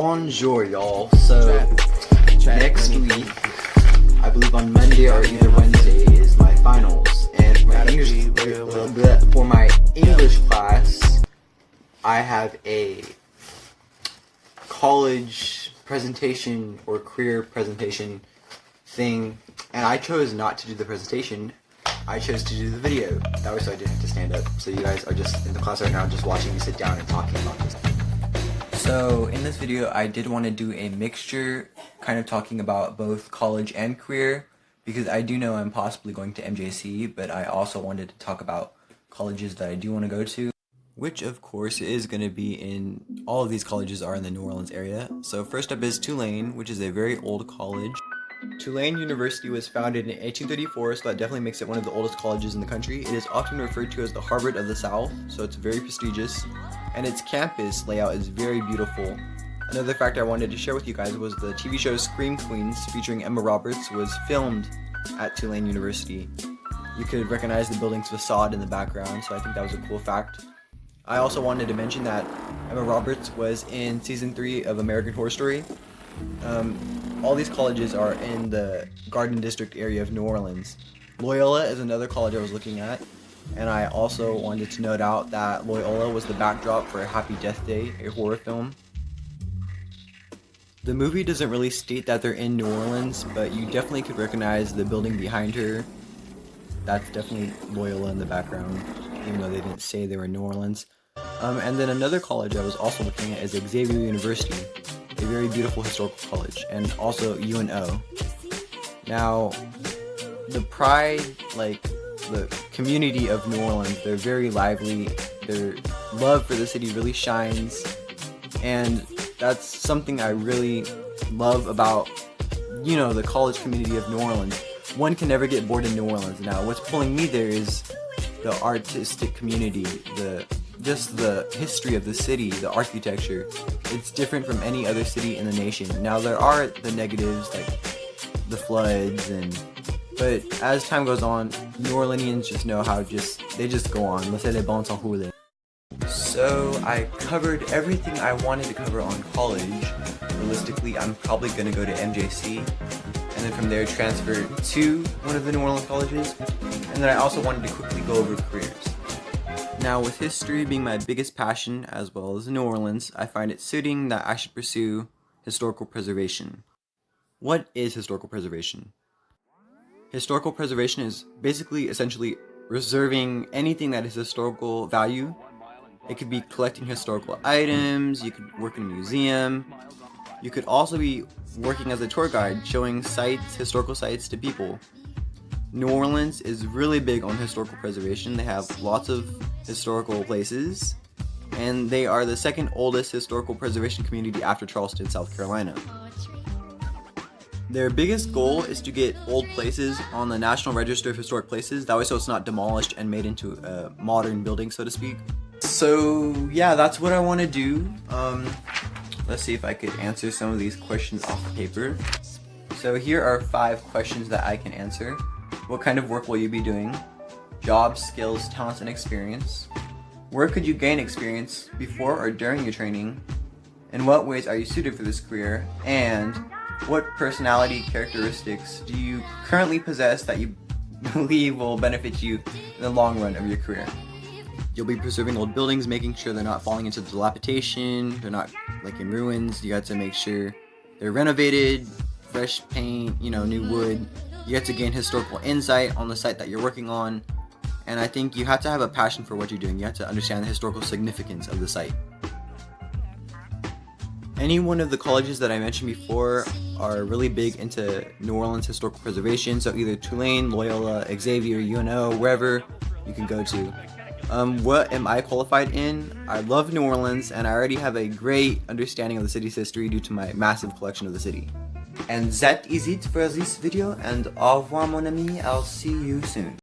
Bonjour, y'all. So, next week, I believe on Monday or either Wednesday, is my finals. And for my English class, I have a college presentation or career presentation thing, and I chose not to do the presentation. I chose to do the video. That way so I didn't have to stand up. So you guys are just in the class right now just watching me sit down and talking about this. So in this video I did want to do a mixture, kind of talking about both college and career, because I do know I'm possibly going to MJC, but I also wanted to talk about colleges that I do want to go to, which of course is going to be in, all of these colleges are in the New Orleans area. So first up is Tulane, which is a very old college. Tulane University was founded in 1834, so that definitely makes it one of the oldest colleges in the country. It is often referred to as the Harvard of the South, so it's very prestigious, and its campus layout is very beautiful. Another fact I wanted to share with you guys was the TV show Scream Queens, featuring Emma Roberts, was filmed at Tulane University. You could recognize the building's facade in the background, so I think that was a cool fact. I also wanted to mention that Emma Roberts was in season 3 of American Horror Story. All these colleges are in the Garden District area of New Orleans. Loyola is another college I was looking at, and I also wanted to note out that Loyola was the backdrop for Happy Death Day, a horror film. The movie doesn't really state that they're in New Orleans, but you definitely could recognize the building behind her. That's definitely Loyola in the background, even though they didn't say they were in New Orleans. And then another college I was also looking at is Xavier University, a very beautiful historical college, and also UNO. Now, the pride, like the community of New Orleans, they're very lively, their love for the city really shines, and that's something I really love about, the college community of New Orleans. One can never get bored in New Orleans. Now, what's pulling me there is the artistic community, just the history of the city, the architecture. It's different from any other city in the nation. Now there are the negatives like the floods, but as time goes on, New Orleanians just know how they just go on. Laissez les bons s'en rouler. So I covered everything I wanted to cover on college. Realistically, I'm probably gonna go to MJC, and then from there transfer to one of the New Orleans colleges. And then I also wanted to quickly go over careers. Now, with history being my biggest passion, as well as New Orleans, I find it suiting that I should pursue historical preservation. What is historical preservation? Historical preservation is basically, essentially, reserving anything that is historical value. It could be collecting historical items, you could work in a museum, you could also be working as a tour guide, showing sites, historical sites to people. New Orleans is really big on historical preservation. They have lots of historical places, and they are the second oldest historical preservation community after Charleston, South Carolina. Their biggest goal is to get old places on the National Register of Historic Places, that way so it's not demolished and made into a modern building, so to speak. So yeah, that's what I want to do. Let's see if I could answer some of these questions off the paper. So here are 5 questions that I can answer. What kind of work will you be doing? Jobs, skills, talents, and experience. Where could you gain experience before or during your training? In what ways are you suited for this career? And what personality characteristics do you currently possess that you believe will benefit you in the long run of your career? You'll be preserving old buildings, making sure they're not falling into dilapidation, they're not like in ruins. You got to make sure they're renovated, fresh paint, new wood. You have to gain historical insight on the site that you're working on, and I think you have to have a passion for what you're doing. You have to understand the historical significance of the site. Any one of the colleges that I mentioned before are really big into New Orleans historical preservation, so either Tulane, Loyola, Xavier, UNO, wherever you can go to. What am I qualified in? I love New Orleans, and I already have a great understanding of the city's history due to my massive collection of the city. And that is it for this video, and au revoir mon ami, I'll see you soon.